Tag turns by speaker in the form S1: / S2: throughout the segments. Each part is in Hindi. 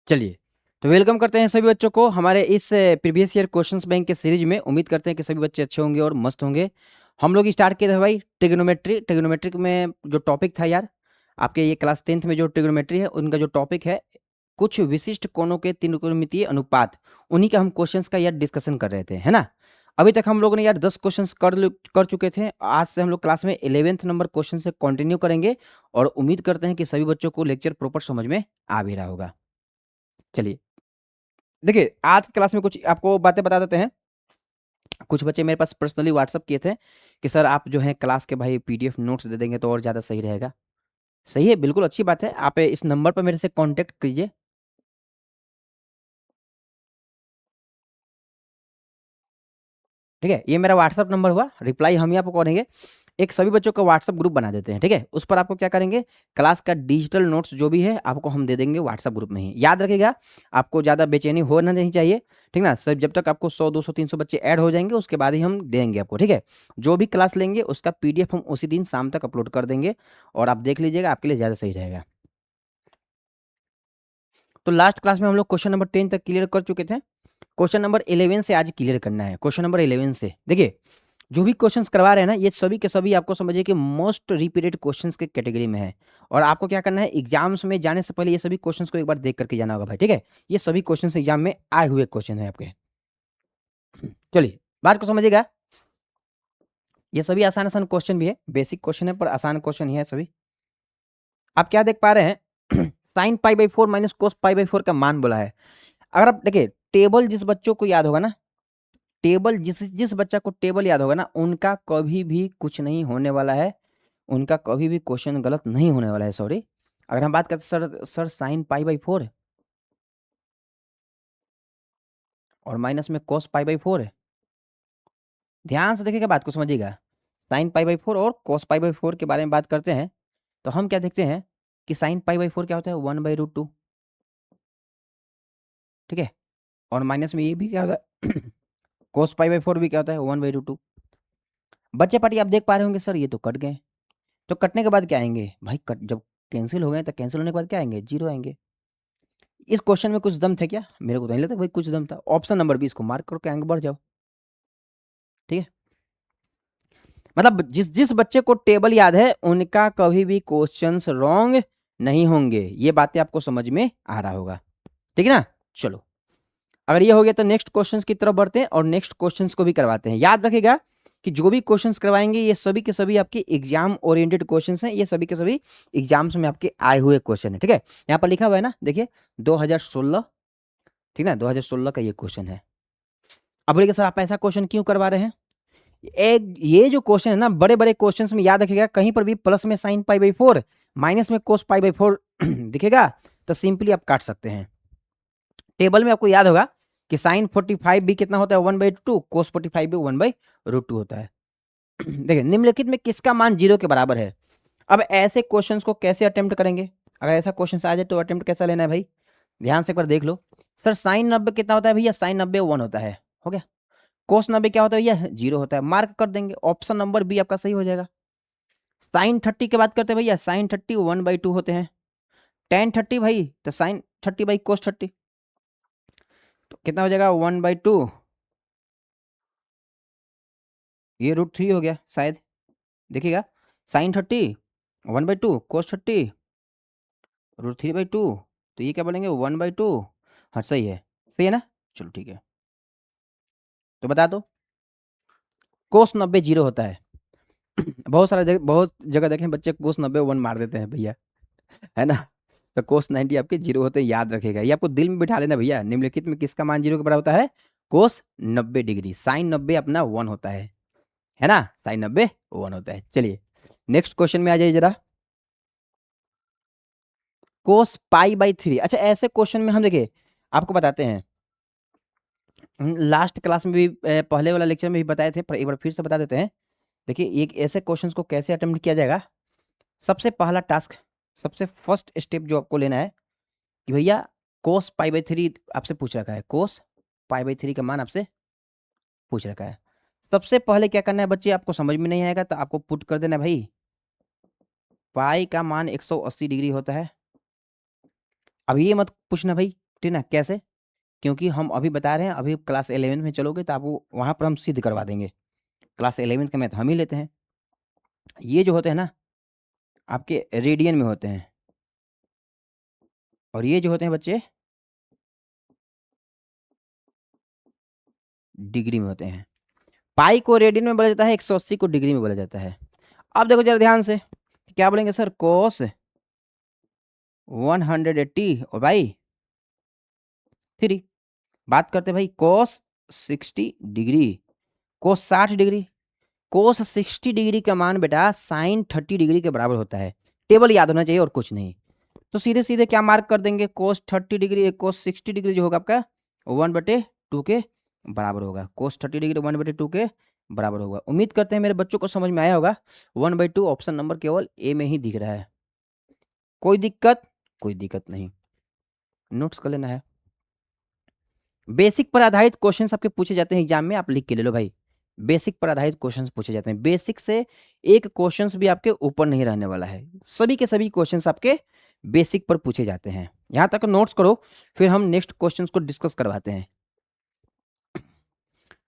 S1: चलिए, तो वेलकम करते हैं सभी बच्चों को हमारे इस प्रीवियस ईयर क्वेश्चंस बैंक के सीरीज में। उम्मीद करते हैं कि सभी बच्चे अच्छे होंगे और मस्त होंगे। हम लोग स्टार्ट किए थे भाई ट्रिग्नोमेट्रिक में जो टॉपिक था यार, आपके ये क्लास 10th में जो ट्रिग्नोमेट्री है उनका जो टॉपिक है, कुछ विशिष्ट कोणों के त्रिकोणमितीय अनुपात, उन्हीं का हम क्वेश्चंस का यार डिस्कशन कर रहे थे, है ना। अभी तक हम लोगों ने यार 10 क्वेश्चंस कर चुके थे। आज से हम लोग क्लास में 11th नंबर क्वेश्चन से कंटिन्यू करेंगे और उम्मीद करते हैं कि सभी बच्चों को लेक्चर प्रॉपर समझ में आ भी रहा होगा। चलिए, देखिए आज की क्लास में कुछ आपको बातें बता देते हैं। कुछ बच्चे मेरे पास पर्सनली व्हाट्सअप किए थे कि सर आप जो है क्लास के भाई पीडीएफ नोट्स दे देंगे तो और ज़्यादा सही रहेगा। सही है, बिल्कुल अच्छी बात है। आप इस नंबर पर मेरे से कांटेक्ट कीजिए। ठीक है, ये मेरा व्हाट्सअप नंबर हुआ, रिप्लाई हम ही आपको करेंगे। एक सभी बच्चों का व्हाट्सअप ग्रुप बना देते हैं, ठीक है। उस पर आपको क्या करेंगे, क्लास का डिजिटल नोट्स जो भी है आपको हम दे देंगे व्हाट्सअप ग्रुप में ही। याद रखिएगा, आपको ज़्यादा बेचैनी होना नहीं चाहिए, ठीक ना। सब जब तक आपको 100 200 300 बच्चे ऐड हो जाएंगे उसके बाद ही हम देंगे आपको, ठीक है। जो भी क्लास लेंगे उसका पीडीएफ हम उसी दिन शाम तक अपलोड कर देंगे और आप देख लीजिएगा, आपके लिए ज़्यादा सही रहेगा। तो लास्ट क्लास में हम लोग क्वेश्चन नंबर 10 तक क्लियर कर चुके थे। क्वेश्चन नंबर 11 से आज क्लियर करना है। क्वेश्चन नंबर 11 से देखिए, जो भी क्वेश्चंस करवा रहे हैं ना, ये सभी के सभी आपको समझिए कि मोस्ट रिपीटेड क्वेश्चंस के कैटेगरी में है। और आपको क्या करना है, एग्जाम्स में जाने से पहले ये सभी क्वेश्चंस को एक बार देख करके जाना होगा भाई, ठीक है। ये सभी क्वेश्चंस एग्जाम में आए हुए क्वेश्चन है आपके। चलिए, बात को समझिएगा। ये सभी आसान आसान क्वेश्चन भी है, बेसिक क्वेश्चन है पर आसान क्वेश्चन ही है सभी। आप क्या देख पा रहे हैं, sine pi by 4 minus cos pi by 4 का मान बोला है। अगर आप देखिए, टेबल जिस बच्चों को याद होगा ना, टेबल जिस जिस बच्चा को टेबल याद होगा ना, उनका कभी भी कुछ नहीं होने वाला है। उनका कभी भी क्वेश्चन गलत नहीं होने वाला है, सॉरी। अगर हम बात करते सर साइन पाई बाई 4 और माइनस में कोस पाई बाई 4 है। ध्यान से देखिएगा, बात को समझिएगा। साइन पाई बाई 4 और कोस पाई बाई 4 के बारे में बात करते हैं तो हम क्या देखते हैं कि साइन पाई बाई 4 क्या होता है, 1/√2, ठीक है। और माइनस में ये भी क्या होता है, कोस पाई बाई 4 भी क्या होता है, 1/√2। बच्चे पार्टी आप देख पा रहे होंगे सर ये तो कट गए। तो कटने के बाद क्या आएंगे भाई, कट जब कैंसिल हो गए तो कैंसिल होने के बाद क्या आएंगे, जीरो आएंगे। इस क्वेश्चन में कुछ दम थे क्या, मेरे को तो नहीं लगता भाई कुछ दम था। ऑप्शन नंबर 20 को मार्क करके आगे बढ़ जाओ, ठीक है। मतलब जिस जिस बच्चे को टेबल याद है उनका कभी भी क्वेश्चंस रॉन्ग नहीं होंगे। ये बातें आपको समझ में आ रहा होगा, ठीक है ना। चलो, अगर ये हो गया तो नेक्स्ट क्वेश्चंस की तरफ बढ़ते हैं और नेक्स्ट क्वेश्चंस को भी करवाते हैं। याद रखिएगा कि जो भी क्वेश्चंस करवाएंगे ये सभी के सभी आपके एग्जाम ओरिएंटेड क्वेश्चंस हैं। ये सभी के सभी एग्जाम्स में आपके आए हुए क्वेश्चन है, ठीक है। यहाँ पर लिखा हुआ है ना, देखिए 2016, ठीक ना, 2016 का ये क्वेश्चन है। अब बोलिए सर आप ऐसा क्वेश्चन क्यों करवा रहे हैं। एक ये जो क्वेश्चन है ना, बड़े बड़े क्वेश्चंस में याद रखिएगा, कहीं पर भी प्लस में साइन पाई बाई 4 माइनस में कोस पाई बाई 4 दिखेगा तो सिंपली आप काट सकते हैं। टेबल में आपको याद होगा कि साइन 45 भी कितना होता है, 1/2, कोस 45 भी 1/√2 होता है। देखिए, निम्नलिखित में किसका मान 0 के बराबर है। अब ऐसे क्वेश्चंस को कैसे अटेम्प्ट करेंगे, अगर ऐसा क्वेश्चन आ जाए तो अटेम्प्ट कैसा लेना है भाई, ध्यान से एक बार देख लो। सर साइन 90 कितना होता है भैया, साइन 90 1 होता है, हो गया। कोस 90 क्या होता है भैया, 0 होता है, मार्क कर देंगे। ऑप्शन नंबर बी आपका सही हो जाएगा। साइन 30 की बात करते हैं भैया, साइन 30 1/2 होते हैं। टेन 30 भाई तो साइन 30 बाई कोस 30, तो कितना हो जाएगा 1/2, ये √3 हो गया शायद। देखिएगा, साइन 30 1/2 कोस 30 √3/2, तो ये क्या बोलेंगे 1/2। हाँ सही है ना। चलो ठीक है, तो बता दो। कोस 90 0 होता है। बहुत जगह देखें बच्चे कोस 90 1 मार देते हैं भैया, है ना। तो कोस 90 आपके 0 होते हैं, याद रखेगा। ये आपको दिल में बिठा लेना भैया। निम्नलिखित में किसका मान 0 के बराबर होता है, कोस 90 डिग्री। साइन 90 अपना 1 होता है ना। साइन 90 1 होता है। चलिए नेक्स्ट क्वेश्चन में आ जाइए जरा। कोस पाई बाई 3, अच्छा ऐसे क्वेश्चन में हम देखिए आपको बताते हैं, लास्ट क्लास में भी पहले वाला लेक्चर में भी बताए थे पर एक बार फिर से बता देते हैं। देखिए एक ऐसे क्वेश्चंस को कैसे अटेम्प्ट किया जाएगा। सबसे पहला टास्क, सबसे फर्स्ट स्टेप जो आपको लेना है कि भैया कोस पाई बाई 3 आपसे पूछ रखा है, कोस पाई बाई 3 का मान आपसे पूछ रखा है। सबसे पहले क्या करना है बच्चे, आपको समझ में नहीं आएगा तो आपको पुट कर देना भाई, पाई का मान 180 डिग्री होता है। अब ये मत पूछना भाई ठीक ना? कैसे? क्योंकि हम अभी बता रहे हैं, अभी क्लास 11 में चलोगे तो आपको वहाँ पर हम सिद्ध करवा देंगे। क्लास 11 का मैथ हम ही लेते हैं। ये जो होते हैं ना, आपके रेडियन में होते हैं, और ये जो होते हैं बच्चे, डिग्री में होते हैं। पाई को रेडियन में बोला जाता है, 180 को डिग्री में बोला जाता है। अब देखो जरा ध्यान से, क्या बोलेंगे सर? कोस 180 और भाई 3। बात करते हैं भाई कोस 60 डिग्री, कोस 60 डिग्री। कोस 60 डिग्री का मान बेटा साइन 30 डिग्री के बराबर होता है। टेबल याद होना चाहिए और कुछ नहीं। तो सीधे सीधे क्या मार्क कर देंगे? कोस 30 डिग्री कोस 60 डिग्री जो होगा आपका 1/2 के बराबर होगा। कोस 30 डिग्री 1/2 के बराबर होगा। उम्मीद करते हैं मेरे बच्चों को समझ में आया होगा। 1/2 ऑप्शन नंबर केवल ए में ही दिख रहा है। कोई दिक्कत? कोई दिक्कत नहीं, नोट्स कर लेना है। बेसिक पर आधारित क्वेश्चंस आपके पूछे जाते हैं एग्जाम में, आप लिख के ले लो भाई। बेसिक पर आधारित क्वेश्चंस पूछे जाते हैं। बेसिक से एक क्वेश्चंस भी आपके ऊपर नहीं रहने वाला है। सभी के सभी क्वेश्चंस आपके बेसिक पर पूछे जाते हैं। यहां तक नोट्स करो, फिर हम नेक्स्ट क्वेश्चंस को डिस्कस करवाते हैं।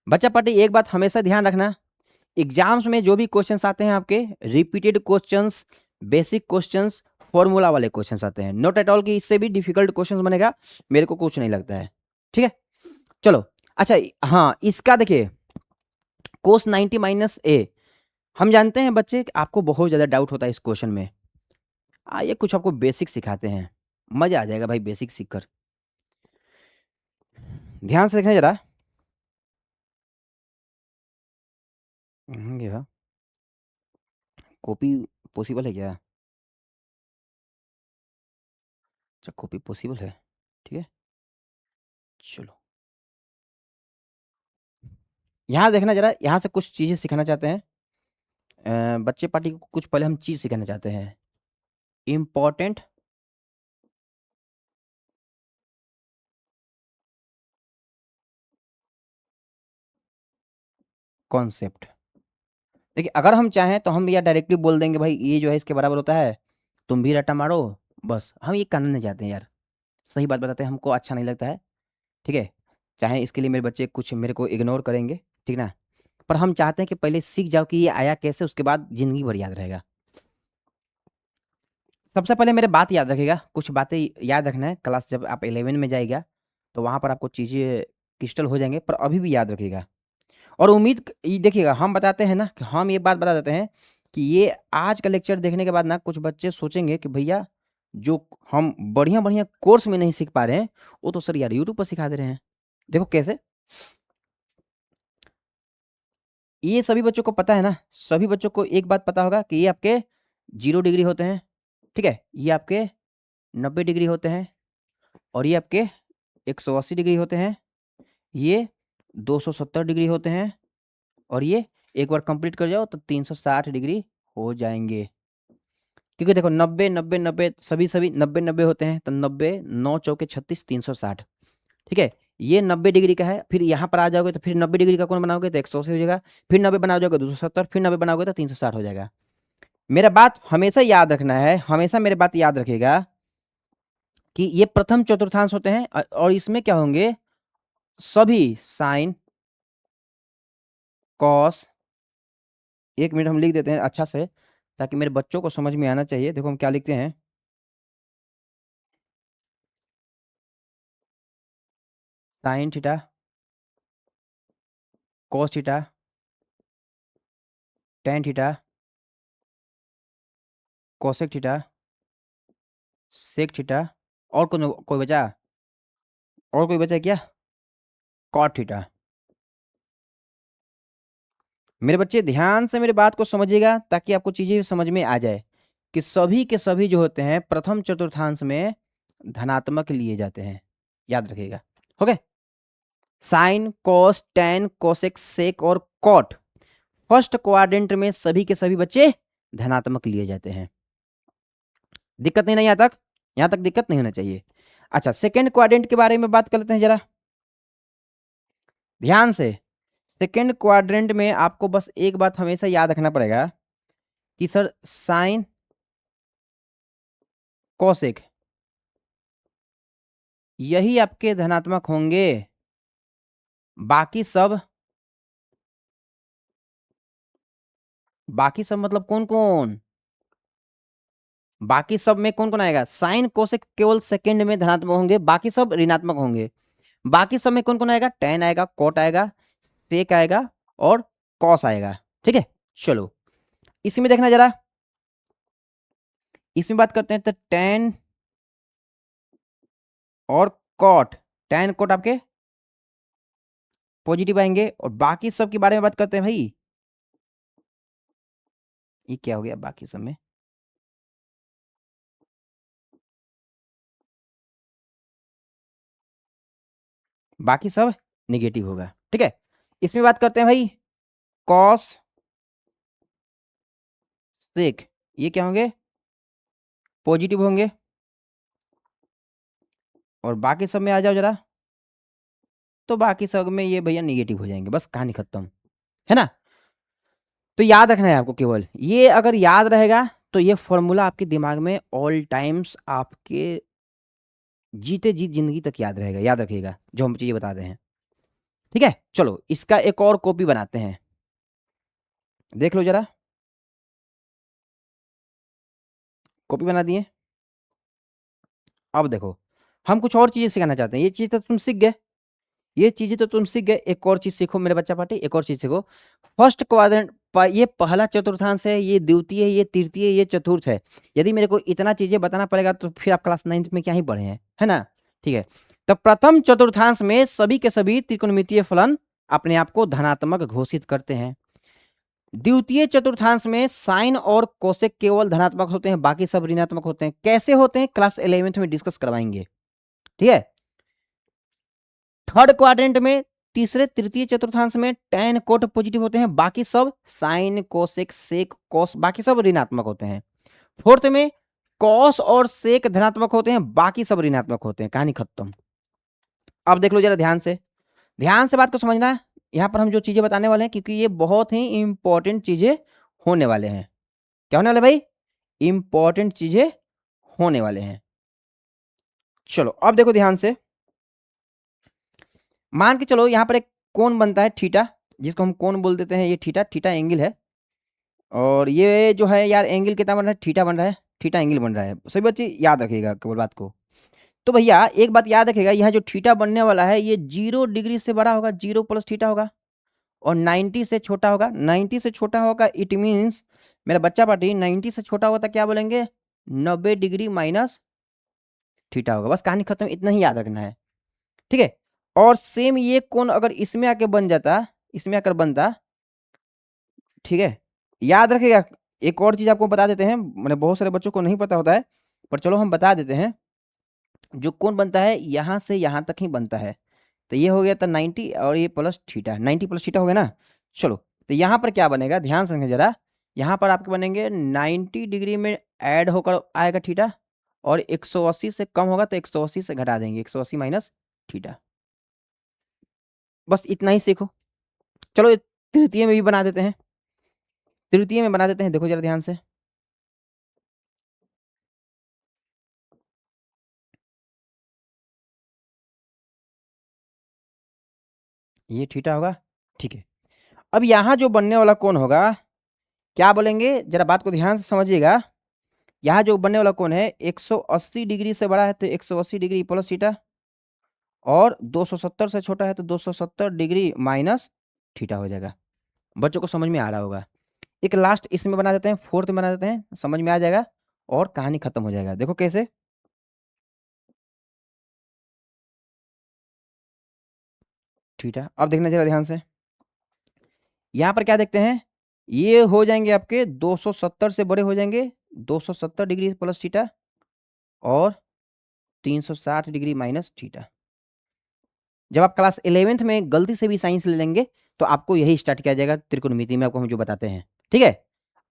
S1: बच्चा पार्टी एक बात हमेशा ध्यान रखना, एग्जाम्स में जो भी क्वेश्चंस आते हैं आपके repeated questions, basic questions, formula वाले क्वेश्चंस आते हैं। नॉट एट ऑल कि इससे भी डिफिकल्ट क्वेश्चंस बनेगा, मेरे को कुछ नहीं लगता है। ठीक है, चलो। अच्छा हाँ, इसका देखिए कोस 90 माइनस ए, हम जानते हैं बच्चे कि आपको बहुत ज़्यादा डाउट होता है इस क्वेश्चन में। आइए कुछ आपको बेसिक सिखाते हैं, मजा आ जाएगा भाई बेसिक सीखकर। ध्यान से देखना जरा। ये कॉपी पॉसिबल है क्या? अच्छा कॉपी पॉसिबल है, ठीक है चलो। यहाँ देखना जरा, यहाँ से कुछ चीज़ें सिखाना चाहते हैं। बच्चे पार्टी को कुछ पहले हम चीज़ सिखाना चाहते हैं। Important concept. देखिए अगर हम चाहें तो हम या डायरेक्टली बोल देंगे भाई ये जो है इसके बराबर होता है, तुम भी रट्टा मारो। बस हम ये करना नहीं चाहते हैं यार, सही बात बताते हैं, हमको अच्छा नहीं लगता है। ठीक है, चाहे इसके लिए मेरे बच्चे कुछ मेरे को इग्नोर करेंगे, ठीक ना, पर हम चाहते हैं कि पहले सीख जाओ कि ये आया कैसे, उसके बाद जिंदगी भर याद रहेगा। सबसे पहले मेरे बात याद रखिएगा, कुछ बातें याद रखना है। क्लास जब आप 11 में जाएगा तो वहाँ पर आपको चीज़ें क्रिस्टल हो जाएंगे, पर अभी भी याद रखिएगा। और ये देखिएगा, हम बताते हैं ना कि हम ये बात बता देते हैं कि ये आज का लेक्चर देखने के बाद ना कुछ बच्चे सोचेंगे कि भैया जो हम बढ़िया बढ़िया कोर्स में नहीं सीख पा रहे हैं वो तो सर यार यूट्यूब पर सिखा दे रहे हैं। देखो कैसे, ये सभी बच्चों को पता है ना, सभी बच्चों को एक बात पता होगा कि ये आपके 0 डिग्री होते हैं, ठीक है, ये आपके 90 डिग्री होते हैं, और ये आपके 180 डिग्री होते हैं, ये 270 डिग्री होते हैं, और ये एक बार कंप्लीट कर जाओ तो 360 डिग्री हो जाएंगे। क्योंकि देखो 90 90 90 सभी सभी 90 90 होते हैं, तो 90 9 चौके 36 360। ठीक है, ये 90 डिग्री का है। फिर यहाँ पर आ जाओगे तो फिर 90 डिग्री का कौन बनाओगे तो 180 हो जाएगा, फिर 90 बना जाओगे 270, फिर 90 बनाओगे तो 360 हो जाएगा। मेरा बात हमेशा याद रखना है, हमेशा मेरे बात याद रखिएगा कि ये प्रथम चतुर्थांश होते हैं, और इसमें क्या होंगे सभी साइन कॉस। एक मिनट हम लिख देते हैं अच्छा से, ताकि मेरे बच्चों को समझ में आना चाहिए। देखो हम क्या लिखते हैं, sine theta, cos theta, tan theta, cosec theta, sec theta, और कोई बचा? और कोई बचा क्या? Cot theta. मेरे बच्चे ध्यान से मेरे बात को समझिएगा ताकि आपको चीजें समझ में आ जाए कि सभी के सभी जो होते हैं प्रथम चतुर्थांश में धनात्मक लिए जाते हैं। याद रखिएगा, okay. Sine cos tan cosec sec और कॉट फर्स्ट क्वाड्रेंट में सभी के सभी बच्चे धनात्मक लिए जाते हैं। दिक्कत नहीं ना यहाँ तक? यहाँ तक दिक्कत नहीं होना चाहिए। अच्छा सेकेंड क्वाड्रेंट के बारे में बात कर लेते हैं जरा ध्यान से। सेकेंड क्वाड्रेंट में आपको बस एक बात हमेशा याद रखना पड़ेगा कि सर साइन कॉसेक यही आपके धनात्मक होंगे, बाकी सब मतलब कौन कौन, बाकी सब में कौन कौन आएगा, साइन कोसेक केवल सेकंड में धनात्मक होंगे, बाकी सब ऋणात्मक होंगे। बाकी सब में कौन कौन आएगा, टेन आएगा, कोट आएगा, सेक आएगा और कॉस आएगा। ठीक है, चलो इसमें देखना जरा, इसमें बात करते हैं तो टेन और कॉट, टेन कोट आपके पॉजिटिव आएंगे, और बाकी सब के बारे में बात करते हैं भाई, ये क्या हो गया बाकी सब में, बाकी सब निगेटिव होगा। ठीक है, इसमें बात करते हैं भाई कॉस सेक, ये क्या होंगे, पॉजिटिव होंगे, और बाकी सब में आ जाओ जरा, तो बाकी सब में ये भैया निगेटिव हो जाएंगे, बस कहानी खत्म, है ना। तो याद रखना है आपको, केवल ये अगर याद रहेगा तो ये फॉर्मूला आपके दिमाग में ऑल टाइम्स आपके जीते जी जिंदगी तक याद रहेगा, याद रखिएगा जो हम चीजें बताते हैं। ठीक है, चलो इसका एक और कॉपी बनाते हैं, देख लो जरा, कॉपी बना दिए। अब देखो, हम कुछ और चीजें सिखाना चाहते हैं, ये चीज तो तुम सीख गए, ये चीजें तो तुम सीख गए, एक और चीज सीखो मेरे बच्चा पार्टी, एक और चीज सीखो। फर्स्ट क्वाड्रेंट, ये पहला चतुर्थांश है, ये द्वितीय है, ये तृतीय, ये चतुर्थ है। यदि मेरे को इतना चीजें बताना पड़ेगा तो फिर आप क्लास 9th में क्या ही पढ़े हैं, है ना। ठीक है, तो प्रथम चतुर्थांश में सभी के सभी त्रिकोणमितीय फलन अपने आप को धनात्मक घोषित करते हैं। द्वितीय चतुर्थांश में साइन और कोसेक केवल धनात्मक होते हैं, बाकी सब ऋणात्मक होते हैं। कैसे होते हैं क्लास 11th में डिस्कस करवाएंगे। ठीक है, थर्ड क्वाड्रेंट में तीसरे तृतीय चतुर्थांश में टेन कोट पॉजिटिव होते हैं, बाकी सब साइन कोसेक सेक कॉस बाकी सब ऋणात्मक होते हैं। फोर्थ में कॉस और सेक धनात्मक होते हैं, बाकी सब ऋणात्मक होते हैं, कहानी खत्म। अब देख लो जरा ध्यान से, ध्यान से बात को समझना है। यहां पर हम जो चीजें बताने वाले हैं, क्योंकि ये बहुत ही इंपॉर्टेंट चीजें होने वाले हैं। क्या होने वाले भाई, इंपॉर्टेंट चीजें होने वाले हैं। चलो अब देखो ध्यान से, मान के चलो यहां पर एक कोण बनता है थीटा, जिसको हम कोण बोल देते हैं, ये थीटा, थीटा एंगल है, और ये जो है यार एंगल कितना बन रहा है, थीटा बन रहा है, थीटा एंगल बन रहा है। सभी बच्चे याद रखिएगा केवल बात को। तो भैया एक बात याद रखिएगा, यहाँ जो थीटा बनने वाला है ये 0 डिग्री से बड़ा होगा, 0 प्लस थीटा होगा, और 90 से छोटा होगा, 90 से छोटा होगा, इट मीन्स मेरा बच्चा पार्टी 90 से छोटा होगा तो क्या बोलेंगे, 90 डिग्री माइनस थीटा होगा, बस कहानी खत्म, इतना ही याद रखना है। ठीक है, और सेम ये कोण अगर इसमें आके बन जाता, इसमें आकर बनता, ठीक है, याद रखिएगा। एक और चीज आपको बता देते हैं, मैंने बहुत सारे बच्चों को नहीं पता होता है, पर चलो हम बता देते हैं। जो कोण बनता है यहां से यहां तक ही बनता है, तो ये हो गया था 90, और ये प्लस थीटा, 90 प्लस थीटा हो गया ना। चलो तो यहाँ पर क्या बनेगा, ध्यान से समझिए जरा, यहाँ पर आपके बनेंगे 90 डिग्री में ऐड होकर आएगा थीटा, और 180 से कम होगा तो 180 से घटा देंगे, 180 माइनस थीटा। बस इतना ही सीखो। चलो ये तृतीय में भी बना देते हैं, तृतीय में बना देते हैं, देखो जरा ध्यान से, ये थीटा होगा। ठीक है, अब यहाँ जो बनने वाला कोण होगा, क्या बोलेंगे जरा बात को ध्यान से समझिएगा। यहाँ जो बनने वाला कोण है 180 डिग्री से बड़ा है तो 180 डिग्री प्लस थीटा, और 270 से छोटा है तो 270 डिग्री माइनस थीटा हो जाएगा। बच्चों को समझ में आ रहा होगा। एक लास्ट इसमें बना देते हैं, फोर्थ में बना देते हैं, समझ में आ जाएगा और कहानी खत्म हो जाएगा। देखो कैसे, थीटा, अब देखना जरा ध्यान से, यहाँ पर क्या देखते हैं, ये हो जाएंगे आपके 270 से बड़े हो जाएंगे, 270 डिग्री प्लस थीटा और 360 डिग्री माइनस थीटा। जब आप क्लास 11th में गलती से भी साइंस ले लेंगे तो आपको यही स्टार्ट किया जाएगा त्रिकोणमिति में, आपको हम जो बताते हैं। ठीक है,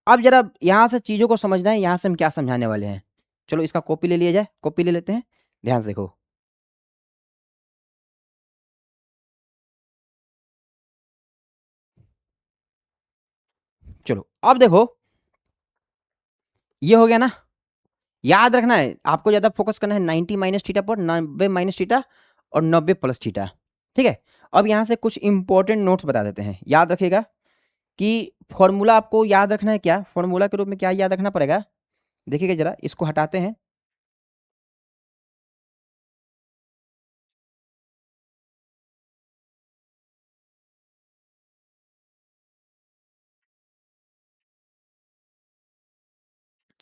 S1: अब जरा यहाँ से चीज़ों को समझना है, यहाँ से हम क्या समझाने वाले हैं। चलो इसका कॉपी ले लिया जाए, कॉपी ले लेते हैं, ध्यान से देखो। चलो अब देखो, ये हो गया ना, याद रखना है, आपको ज्यादा फोकस करना है 90 माइनस थीटा पर, 90 माइनस थीटा और 90 प्लस थीटा। ठीक है, अब यहां से कुछ इंपॉर्टेंट नोट्स बता देते हैं, याद रखिएगा कि फॉर्मूला आपको याद रखना है। क्या फॉर्मूला के रूप में क्या याद रखना पड़ेगा, देखिएगा जरा, इसको हटाते हैं।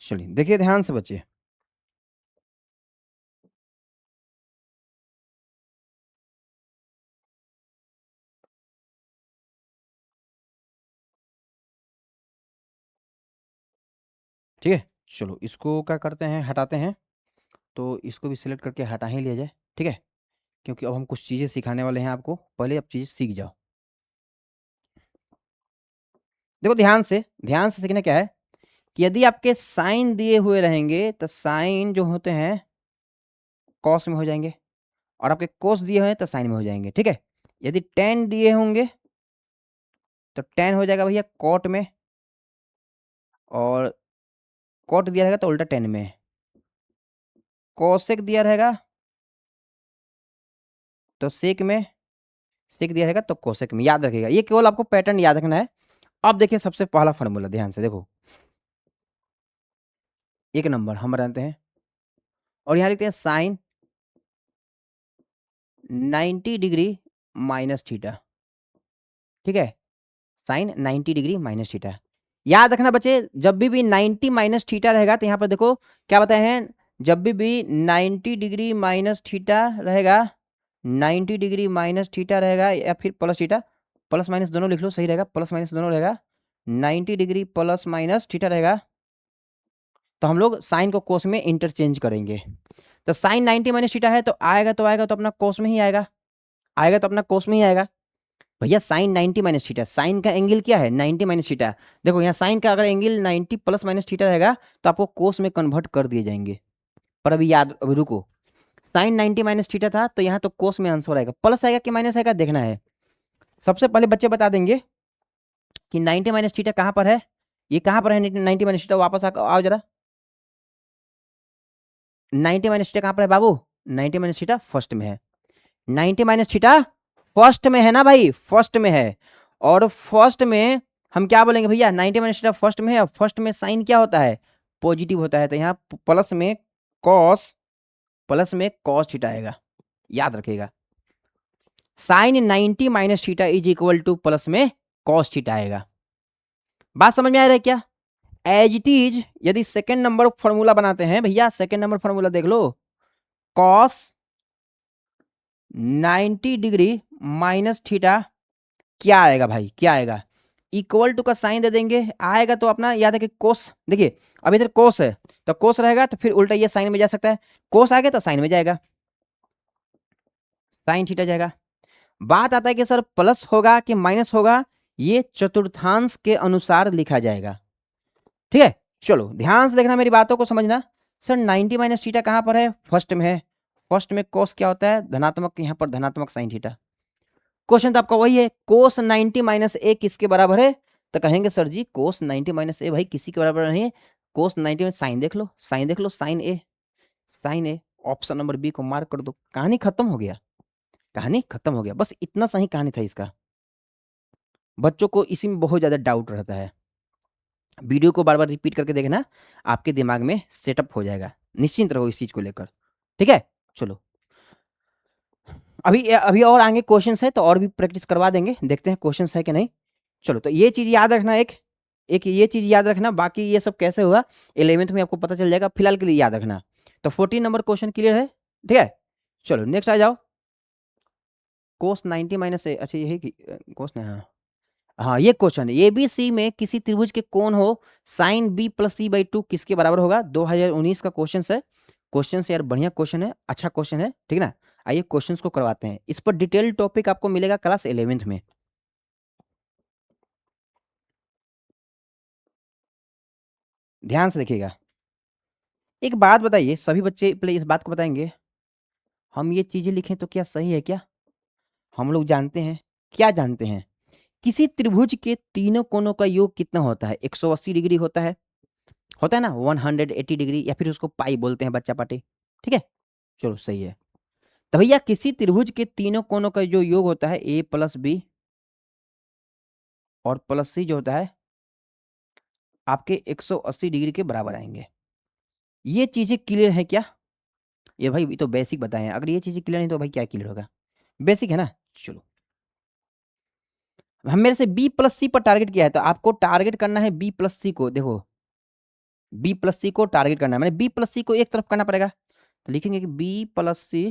S1: चलिए देखिए ध्यान से बच्चे, ठीक है। चलो इसको क्या करते हैं, हटाते हैं। तो इसको भी सिलेक्ट करके हटा ही लिया जाए, ठीक है, क्योंकि अब हम कुछ चीज़ें सिखाने वाले हैं आपको, पहले अब चीज़ सीख जाओ। देखो ध्यान से सीखना क्या है कि यदि आपके साइन दिए हुए रहेंगे तो साइन जो होते हैं कॉस में हो जाएंगे, और आपके कोस दिए हुए हैं तो साइन में हो जाएंगे, ठीक है। यदि टेन दिए होंगे तो टेन हो जाएगा भैया कॉट में, और कॉट दिया रहेगा तो उल्टा टेन में। कोसेक दिया रहेगा तो सेक में, सेक दिया रहेगा तो कोसेक में। याद रखिएगा, ये केवल आपको पैटर्न याद रखना है। अब देखिए सबसे पहला फॉर्मूला, ध्यान से देखो, एक नंबर हम जानते हैं, और यहाँ लिखते हैं साइन 90 डिग्री माइनस थीटा, ठीक है, साइन 90 डिग्री माइनस थीटा। याद रखना बच्चे, जब भी 90 माइनस थीटा रहेगा तो यहाँ पर देखो क्या बताए हैं, जब भी 90 डिग्री माइनस थीटा रहेगा, 90 डिग्री माइनस थीटा रहेगा या फिर प्लस थीटा, प्लस माइनस दोनों लिख लो सही रहेगा, प्लस माइनस दोनों रहेगा, 90 डिग्री प्लस माइनस थीटा रहेगा, तो हम लोग साइन को कोस में इंटरचेंज करेंगे। तो साइन 90 माइनस थीटा है तो आएगा तो अपना कोस में ही आएगा, आएगा तो अपना कोस में ही आएगा। भैया साइन 90 माइनस थीटा, साइन का एंगल क्या है 90 माइनस थीटा। देखो यहाँ साइन का अगर एंगल 90 प्लस माइनस थीटा रहेगा तो आपको कोस में कन्वर्ट कर दिए जाएंगे। पर अभी याद, अभी रुको, साइन 90 माइनस थीटा था तो यहाँ तो कोस में आंसर आएगा, प्लस आएगा कि माइनस आएगा देखना है। सबसे पहले बच्चे बता देंगे कि 90 माइनस थीटा कहाँ पर है, ये कहाँ पर है 90 माइनस थीटा, वापस आओ जरा। 90 माइनस थीटा कहाँ पर है बाबू, 90 माइनस थीटा फर्स्ट में है, 90 माइनस थीटा फर्स्ट में है ना भाई, फर्स्ट में है। और फर्स्ट में हम क्या बोलेंगे भैया, 90 माइनस थीटा फर्स्ट में है, और फर्स्ट में साइन क्या होता है, पॉजिटिव होता है, तो यहाँ प्लस में कॉस, प्लस में कॉस थीटा आएगा, याद रखिएगा। Sine 90 minus theta is equal to plus में कॉस थीटा आएगा। बात समझ में आ रहा है क्या, एज इट इज यदि सेकेंड नंबर फॉर्मूला बनाते हैं भैया, सेकेंड नंबर फॉर्मूला देख लो, कॉस 90 डिग्री माइनस थीटा क्या आएगा भाई, क्या आएगा, इक्वल टू का साइन दे देंगे, आएगा तो अपना याद है कि कोस, देखिए अब इधर कोस है तो कोस रहेगा तो फिर उल्टा ये साइन में जा सकता है, कोस आ गया तो साइन में जाएगा, साइन थीटा जाएगा। बात आता है कि सर प्लस होगा कि माइनस होगा, ये चतुर्थांश के अनुसार लिखा जाएगा, ठीक है। चलो ध्यान से देखना, मेरी बातों को समझना। सर 90 माइनस थीटा कहां पर है, फर्स्ट में है, फर्स्ट में कोस क्या होता है धनात्मक, यहां पर धनात्मक साइन थीटा। क्वेश्चन तो आपका वही है, कोस 90 माइनस ए किसके बराबर है, तो कहेंगे सर जी कोस 90 माइनस ए भाई किसी के बराबर नहीं है, कोस 90 में साइन देख लो, साइन देख लो, साइन ए, साइन ए, ऑप्शन नंबर बी को मार्क कर दो, कहानी खत्म हो गया, कहानी खत्म हो गया, बस इतना सही कहानी था इसका। बच्चों को इसी में बहुत ज्यादा डाउट रहता है, वीडियो को बार बार रिपीट करके देखना, आपके दिमाग में सेटअप हो जाएगा, निश्चिंत रहो इस चीज को लेकर, ठीक है। चलो अभी अभी और आगे क्वेश्चंस है तो और भी प्रैक्टिस करवा देंगे, देखते हैं क्वेश्चंस है कि नहीं। चलो तो ये चीज याद रखना, एक एक ये चीज याद रखना, बाकी ये सब कैसे हुआ 11th में आपको पता चल जाएगा, फिलहाल के लिए याद रखना। तो 14 नंबर क्वेश्चन क्लियर है, ठीक है। चलो नेक्स्ट आ जाओ, कोस 90 माइनस ए, अच्छा यही कोस ने, हाँ हाँ ये क्वेश्चन है, एबीसी में किसी त्रिभुज के कोण हो sine B plus C by 2 किसके बराबर होगा, 2019 का क्वेश्चन है। क्वेश्चन यार बढ़िया क्वेश्चन है, अच्छा क्वेश्चन है, ठीक है ना। आइए क्वेश्चंस को करवाते हैं, इस पर डिटेल टॉपिक आपको मिलेगा क्लास 11th में। ध्यान से देखिएगा, एक बात बताइए, सभी बच्चे पहले इस बात को बताएंगे, हम ये चीजें लिखें तो क्या सही है क्या, हम लोग जानते हैं, क्या जानते हैं, किसी त्रिभुज के तीनों कोणों का योग कितना होता है, 180 डिग्री होता है, होता है ना 180 डिग्री, या फिर उसको पाई बोलते हैं बच्चा पाटी। ठीक है, चलो सही है। तो भैया किसी त्रिभुज के तीनों कोनों का जो योग होता है ए प्लस बी और प्लस सी जो होता है आपके 180 डिग्री के बराबर आएंगे। ये चीजें क्लियर है क्या? ये भाई ये तो बेसिक बताए हैं, अगर ये चीजें क्लियर नहीं तो भाई क्या क्लियर होगा? बेसिक है ना। चलो, हम मेरे से बी प्लस सी पर टारगेट किया है, तो आपको टारगेट करना है बी प्लस सी को। देखो बी प्लस सी को टारगेट करना है, मैंने बी प्लस सी को एक तरफ करना पड़ेगा, तो लिखेंगे कि B plus C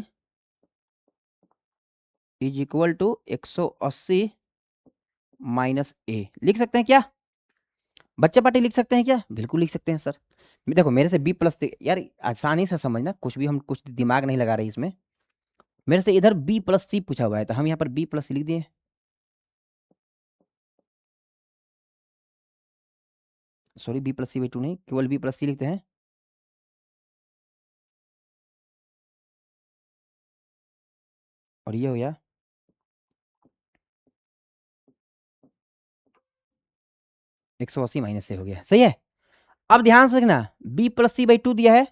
S1: is equal to 180 minus A. लिख सकते हैं क्या बच्चे पार्टी? लिख सकते हैं क्या? बिल्कुल लिख सकते हैं सर। देखो मेरे से बी प्लस यार आसानी से समझना, कुछ भी हम कुछ दिमाग नहीं लगा रहे इसमें। मेरे से इधर बी प्लस सी पूछा हुआ है, तो हम यहाँ पर बी प्लस सी लिख दिए। Sorry, B plus C by two नहीं, केवल बी प्लस सी लिखते हैं। और ये हो गया 180 माइनस से हो गया, सही है। अब ध्यान से देखना, B plus C by two दिया है,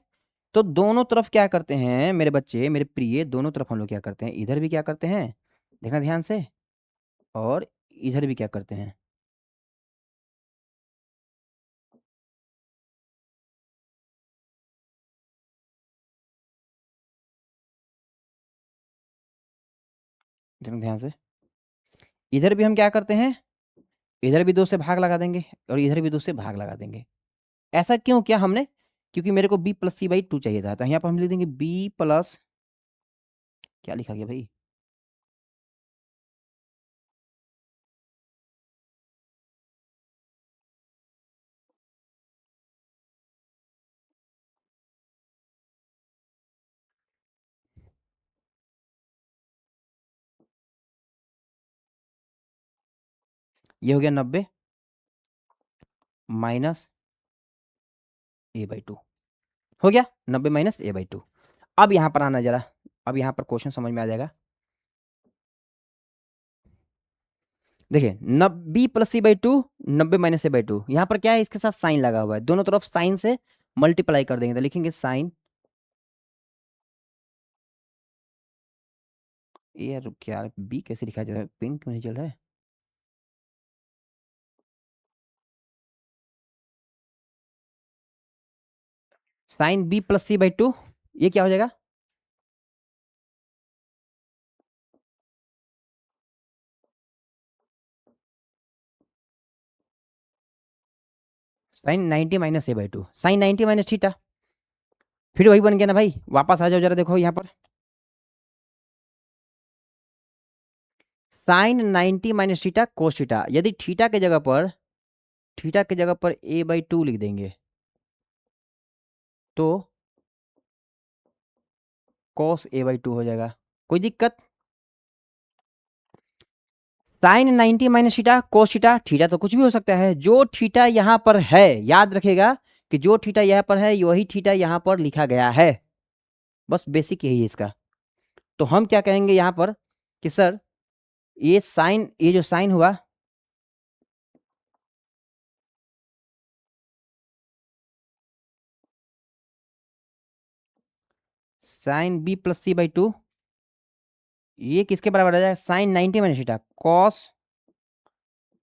S1: तो दोनों तरफ क्या करते हैं मेरे बच्चे, मेरे प्रिय, दोनों तरफ हम लोग क्या करते हैं, इधर भी क्या करते हैं, देखना ध्यान से, और इधर भी क्या करते हैं। देखना ध्यान से, इधर भी हम क्या करते हैं, इधर भी दो से भाग लगा देंगे और इधर भी दो से भाग लगा देंगे। ऐसा क्यों किया हमने? क्योंकि मेरे को B plus C by two चाहिए था, तो यहाँ पर हम लिख देंगे बी प्लस, क्या लिखा गया भाई, ये हो गया 90 माइनस ए बाई टू। हो गया 90 माइनस ए बाई टू। अब यहाँ पर आना जरा, अब यहाँ पर क्वेश्चन समझ में आ जाएगा। देखिए B plus C by two, 90 minus A by two, यहाँ पर क्या है, इसके साथ साइन लगा हुआ है, दोनों तरफ साइन से मल्टीप्लाई कर देंगे, तो लिखेंगे साइन, यार क्या बी कैसे लिखा जाता है, पेन क्यों नहीं चल रहा है, sine B plus C by two, ये क्या हो जाएगा, sine 90 minus A by two, sine 90 minus theta, फिर वही बन गया ना भाई, वापस आ जाओ जरा, देखो यहाँ पर sine 90 minus theta cos theta, यदि थीटा के जगह पर ए बाई टू लिख देंगे तो कॉस ए बाई टू हो जाएगा। कोई दिक्कत? Sine 90 minus theta cos theta, theta तो कुछ भी हो सकता है, जो थीटा यहाँ पर है याद रखेगा कि जो थीटा यहाँ पर है वही थीटा यहाँ पर लिखा गया है, बस बेसिक यही है इसका। तो हम क्या कहेंगे यहाँ पर कि सर ये साइन, ये जो साइन हुआ, sine B plus C by two, ये किसके बराबर आ जाएगा, sine 90 minus theta cos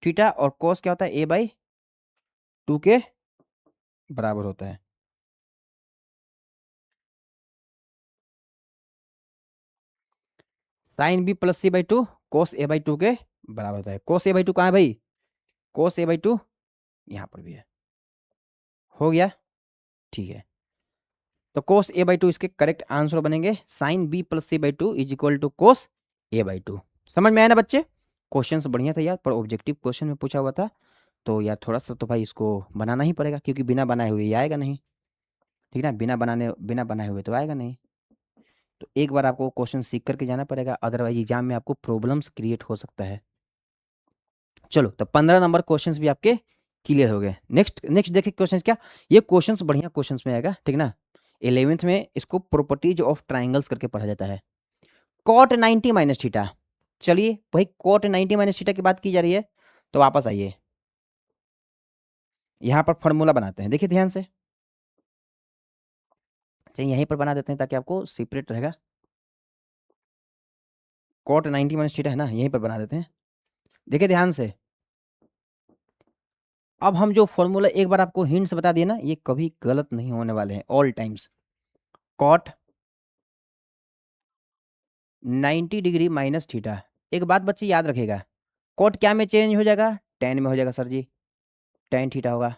S1: theta, और कॉस क्या होता है, ए बाई टू के बराबर होता है। Sine B plus C by two cos A by two के बराबर होता है। कोस ए बाई टू कहाँ है भाई, कोस ए बाई टू यहाँ पर भी है। हो गया, ठीक है। तो कोस ए बाई टू इसके करेक्ट आंसर बनेंगे, sine B plus C by two is equal to cos A by two. समझ में आया ना बच्चे? क्वेश्चन बढ़िया था यार, पर ऑब्जेक्टिव क्वेश्चन में पूछा हुआ था, तो यार थोड़ा सा तो भाई इसको बनाना ही पड़ेगा, क्योंकि बिना बनाए हुए ये आएगा नहीं। ठीक है ना, बिना बनाए हुए तो आएगा नहीं। तो एक बार आपको क्वेश्चन सीख करके जाना पड़ेगा, अदरवाइज एग्जाम में आपको प्रॉब्लम्स क्रिएट हो सकता है। चलो, तो 15 नंबर क्वेश्चंस भी आपके क्लियर हो गए। नेक्स्ट नेक्स्ट देखिए क्वेश्चंस क्या, ये क्वेश्चंस बढ़िया क्वेश्चंस में आएगा, ठीक ना। 11th में इसको प्रॉपर्टीज ऑफ ट्राइंगल्स करके पढ़ा जाता है। कॉट 90 माइनस थीटा, चलिए भाई कॉट 90 माइनस थीटा की बात की जा रही है, तो वापस आइए, यहाँ पर फॉर्मूला बनाते हैं, देखिए ध्यान से। चलिए यहीं पर बना देते हैं ताकि आपको सेपरेट रहेगा। कॉट 90 माइनस थीटा है ना, यहीं पर बना देते हैं। देखिए ध्यान से, अब हम जो फॉर्मूला एक बार आपको हिंट्स बता दिए ना, ये कभी गलत नहीं होने वाले हैं all times. Cot 90 degree minus theta, एक बात बच्चे याद रखेगा, कॉट क्या में चेंज हो जाएगा, टेन में हो जाएगा सर जी, टेन थीटा होगा।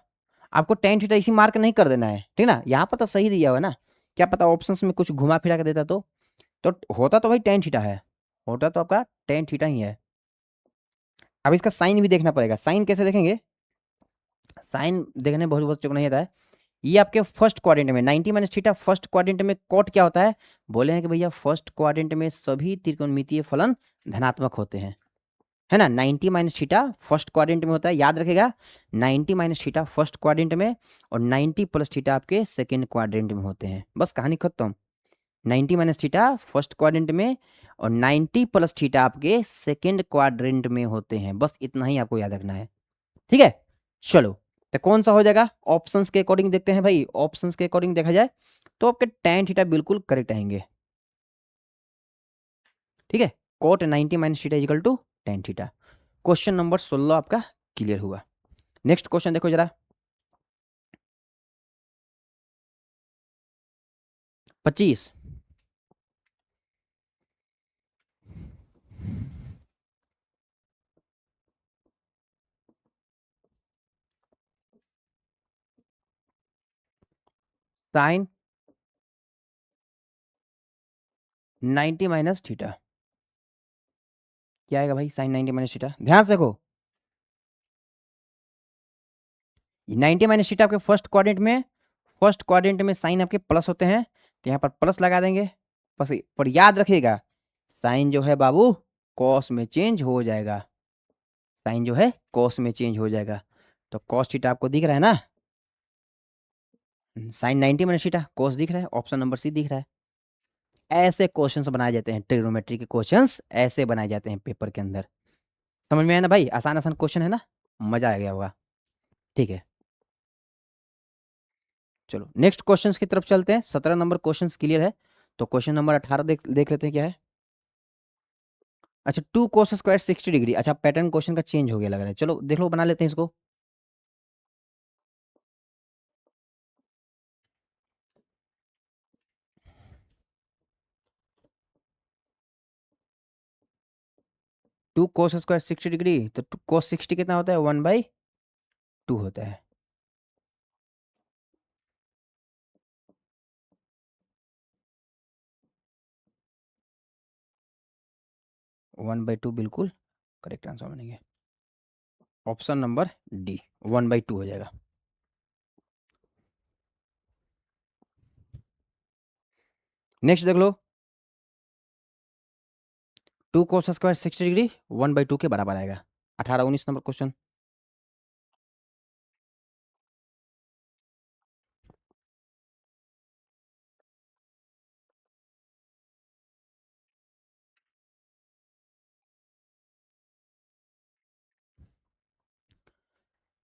S1: आपको टेन थीटा इसी मार्क नहीं कर देना है, ठीक ना, यहाँ पर तो सही दिया हुआ है ना, क्या पता ऑप्शंस में कुछ घुमा फिरा के देता तो होता तो भाई टेन थीटा है, होता तो आपका टेन थीटा ही है। अब इसका साइन भी देखना पड़ेगा, साइन कैसे देखेंगे, साइन देखने बहुत बच्चों को नहीं आता है। ये आपके फर्स्ट क्वाड्रेंट में 90 माइनस थीटा, फर्स्ट क्वाड्रेंट में कॉट क्या होता है, बोले हैं कि भैया फर्स्ट क्वाड्रेंट में सभी त्रिकोणमितीय फलन धनात्मक होते हैं, है ना। 90 माइनस थीटा फर्स्ट क्वाड्रेंट में होता है, याद रखेगा, 90 माइनस थीटा फर्स्ट क्वाड्रेंट में और 90 प्लस थीटा आपके सेकेंड क्वाड्रेंट में होते हैं, बस कहानी खत्म। 90 माइनस थीटा फर्स्ट क्वाड्रेंट में और 90 प्लस थीटा आपके सेकेंड क्वाड्रेंट में होते हैं, बस इतना ही आपको याद रखना है, ठीक है। चलो, तो कौन सा हो जाएगा, ऑप्शंस के अकॉर्डिंग देखते हैं भाई, ऑप्शंस के अकॉर्डिंग देखा जाए तो आपके tan थीटा बिल्कुल करेक्ट आएंगे, ठीक है। Cot 90 minus theta equal to tan theta. Question number 16 आपका क्लियर हुआ। नेक्स्ट क्वेश्चन देखो जरा, 25। साइन 90 माइनस थीटा, क्या आएगा भाई साइन 90 माइनस थीटा, ध्यान से देखो, 90 माइनस थीटा आपके फर्स्ट क्वाड्रेंट में साइन आपके प्लस होते हैं, तो यहाँ पर प्लस लगा देंगे, बस पर याद रखिएगा साइन जो है बाबू कॉस में चेंज हो जाएगा, साइन जो है कॉस में चेंज हो जाएगा, तो कॉस थीटा आपको दिख रहा है ना, साइन 90 माइनस थीटा कॉस दिख रहा है, ऑप्शन नंबर सी दिख रहा है। ऐसे क्वेश्चंस बनाए जाते हैं, ट्रिग्नोमेट्री के क्वेश्चंस ऐसे बनाए जाते हैं पेपर के अंदर, समझ में आया ना भाई, आसान आसान क्वेश्चन है ना, मजा आ गया होगा, ठीक है। चलो नेक्स्ट क्वेश्चंस की तरफ चलते हैं, 17 नंबर क्वेश्चंस क्लियर है, तो क्वेश्चन नंबर 18 देख लेते हैं क्या है। अच्छा, 2 कोस स्क्वायर 60 डिग्री, अच्छा पैटर्न क्वेश्चन का चेंज हो गया लग रहा है, चलो देख लो बना लेते हैं इसको। टू कोस स्क्वायर 60 डिग्री, तो कोस 60 कितना होता है, 1/2 होता है, 1/2 बिल्कुल करेक्ट आंसर बनेंगे, ऑप्शन नंबर डी 1/2 हो जाएगा। नेक्स्ट देख लो, 2 कोस स्क्वायर 60 डिग्री 1/2 के बराबर आएगा, 18 19 नंबर क्वेश्चन।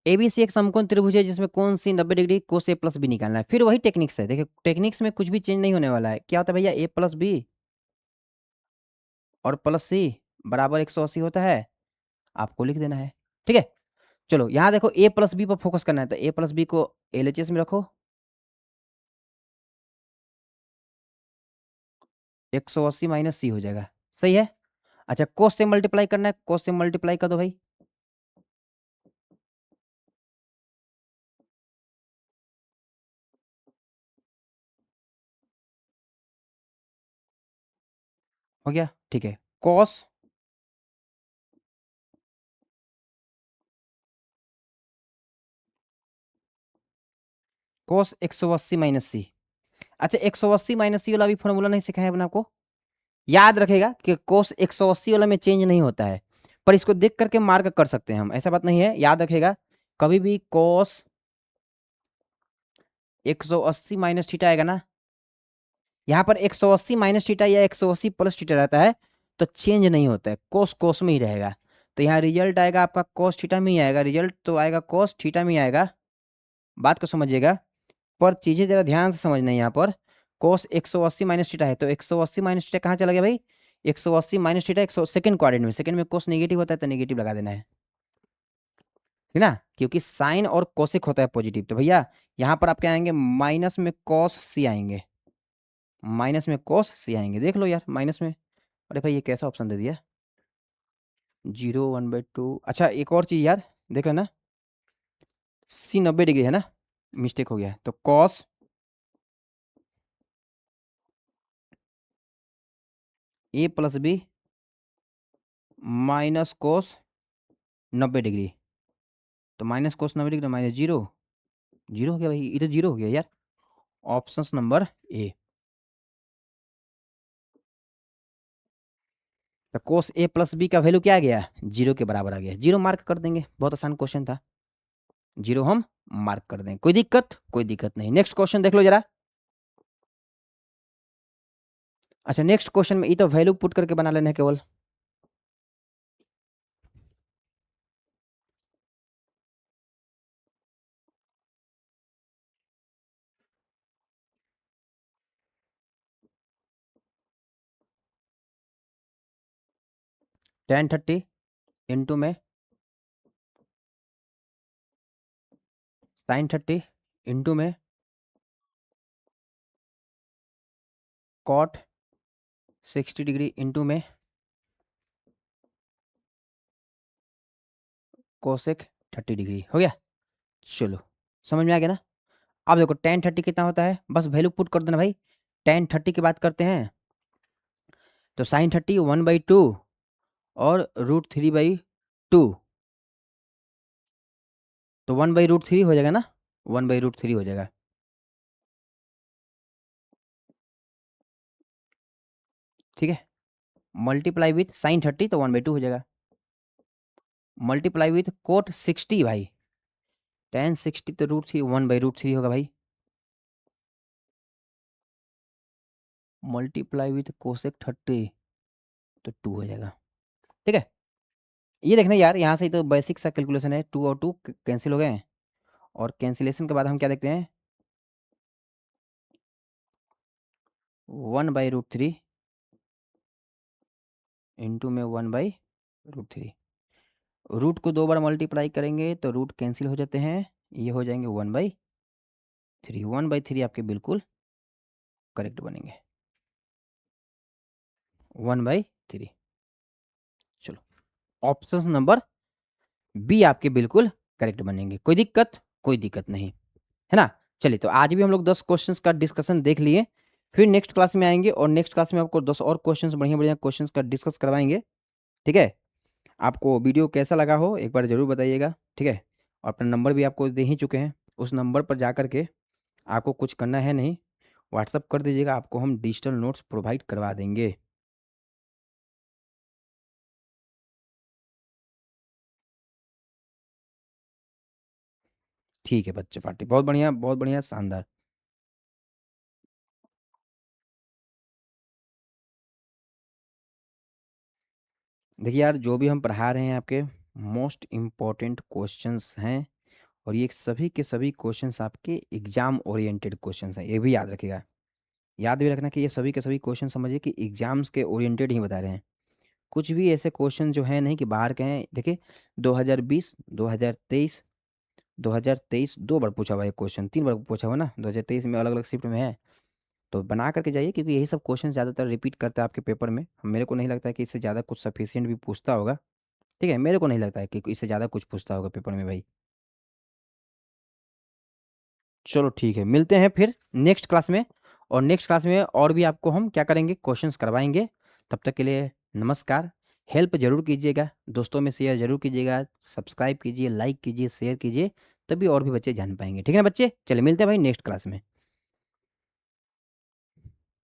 S1: एबीसी एक समकोण त्रिभुज है जिसमें कौन सी 90 degree cos A plus B निकालना है, फिर वही टेक्निक्स है, देखिए टेक्निक्स में कुछ भी चेंज नहीं होने वाला है, क्या होता है भैया, ए प्लस बी और प्लस सी बराबर 180 होता है, आपको लिख देना है, ठीक है। चलो यहाँ देखो ए प्लस बी पर फोकस करना है, तो ए प्लस बी को एलएचएस में रखो, 180 माइनस सी हो जाएगा, सही है। अच्छा कोस से मल्टीप्लाई करना है, कोस से मल्टीप्लाई कर दो भाई, हो गया, ठीक है। कॉस कोस 180 माइनस सी, अच्छा 180 माइनस सी वाला भी फॉर्मूला नहीं सिखाया है अपने आपको, याद रखेगा कि कोस 180 वाला में चेंज नहीं होता है, पर इसको देख करके मार्क कर सकते हैं हम, ऐसा बात नहीं है, याद रखेगा कभी भी कोस 180 माइनस थीटा आएगा ना, यहाँ पर 180 माइनस थीटा या 180 प्लस थीटा रहता है, तो चेंज नहीं होता है, कोस कोस में ही रहेगा, तो यहाँ रिजल्ट आएगा आपका कोस थीटा में ही आएगा, रिजल्ट तो आएगा कोस थीटा में ही आएगा, बात को समझिएगा, पर चीजें जरा ध्यान से समझना है यहाँ पर। कोस 180 माइनस थीटा है, तो 180 माइनस थीटा कहाँ चला गया भाई? 180 माइनस थीटा 100 सेकंड क्वाड्रेंट में, सेकंड में कोस नेगेटिव होता है तो नेगेटिव लगा देना है, ठीक ना, क्योंकि साइन और कोसिक होता है पॉजिटिव। तो भैया यहाँ पर आपके आएंगे माइनस में कॉस सी आएंगे, माइनस में कॉस सी आएंगे, देख लो यार माइनस में। अरे भाई ये कैसा ऑप्शन दे दिया, 0 1/2। अच्छा एक और चीज यार देख लेना, सी 90 डिग्री है ना, मिस्टेक हो गया है। तो cos A plus B minus cos 90 degree, तो minus cos 90 degree minus zero, zero हो गया भाई, ये तो जीरो हो गया यार। Option number A. तो कोस ए प्लस बी का वैल्यू क्या आ गया? जीरो के बराबर आ गया, जीरो मार्क कर देंगे, बहुत आसान क्वेश्चन था, जीरो हम मार्क कर देंगे, कोई दिक्कत? कोई दिक्कत नहीं। नेक्स्ट क्वेश्चन देख लो जरा। अच्छा नेक्स्ट क्वेश्चन में ये तो वैल्यू पुट करके बना लेना है केवल। टेन 30 इंटू में साइन 30 इंटू में कॉट 60 डिग्री इंटू में कोसेक 30 डिग्री, हो गया। चलो समझ में आ गया ना। अब देखो टेन 30 कितना होता है, बस वैल्यू पुट कर देना भाई। टेन 30 की बात करते हैं तो साइन 30 1/2 और √3/2, तो 1/√3 हो जाएगा ना, 1/√3 हो जाएगा, ठीक है। मल्टीप्लाई विथ साइन 30 तो 1/2 हो जाएगा, मल्टीप्लाई विथ कोट 60 भाई, टेन 60 तो √3 1/√3 होगा भाई, मल्टीप्लाई विथ कोसेक 30 तो 2 हो जाएगा, ठीक है। ये देखना यार, यहाँ से ही तो बेसिक सा कैलकुलेशन है, 2 और 2 कैंसिल हो गए हैं, और कैंसिलेशन के बाद हम क्या देखते हैं, 1/√3 इंटू में 1/√3, रूट को 2 बार मल्टीप्लाई करेंगे तो रूट कैंसिल हो जाते हैं, ये हो जाएंगे 1/3, 1/3 आपके बिल्कुल करेक्ट बनेंगे, 1/3। चलो ऑप्शन नंबर बी आपके बिल्कुल करेक्ट बनेंगे, कोई दिक्कत? कोई दिक्कत नहीं, है ना। चलिए तो आज भी हम लोग 10 क्वेश्चंस का डिस्कशन देख लिए, फिर नेक्स्ट क्लास में आएंगे और नेक्स्ट क्लास में आपको 10 और क्वेश्चंस बढ़िया बढ़िया क्वेश्चंस का डिस्कस करवाएंगे, ठीक है। आपको वीडियो कैसा लगा हो एक बार ज़रूर बताइएगा, ठीक है। और अपना नंबर भी आपको दे ही चुके हैं, उस नंबर पर जा करके आपको कुछ करना है नहीं, व्हाट्सअप कर दीजिएगा, आपको हम डिजिटल नोट्स प्रोवाइड करवा देंगे। ठीक है बच्चे पार्टी, बहुत बढ़िया शानदार। देखिए यार जो भी हम पढ़ा रहे हैं आपके मोस्ट इम्पॉर्टेंट क्वेश्चंस हैं, और ये सभी के सभी क्वेश्चंस आपके एग्जाम ओरिएंटेड क्वेश्चंस हैं, ये भी याद रखिएगा। याद भी रखना कि ये सभी के सभी क्वेश्चन समझिए कि एग्जाम्स के ओरिएंटेड ही बता रहे हैं, कुछ भी ऐसे क्वेश्चन जो है नहीं कि बाहर के हैं। देखिए 2020 2023 2023 दो बार पूछा हुआ है क्वेश्चन, तीन बार पूछा हुआ ना, 2023 में अलग अलग शिफ्ट में है, तो बना करके जाइए, क्योंकि यही सब क्वेश्चन ज़्यादातर रिपीट करता है आपके पेपर में। मेरे को नहीं लगता है कि इससे ज़्यादा कुछ सफिशियंट भी पूछता होगा, ठीक है, मेरे को नहीं लगता है कि इससे ज़्यादा कुछ पूछता होगा पेपर में भाई। चलो ठीक है, मिलते हैं फिर नेक्स्ट क्लास में, और नेक्स्ट क्लास में और भी आपको हम क्या करेंगे, क्वेश्चंस करवाएंगे। तब तक के लिए नमस्कार। हेल्प जरूर कीजिएगा, दोस्तों में शेयर जरूर कीजिएगा, सब्सक्राइब कीजिए, लाइक कीजिए, शेयर कीजिए, तभी और भी बच्चे जान पाएंगे, ठीक है ना बच्चे। चलिए मिलते हैं भाई नेक्स्ट क्लास में।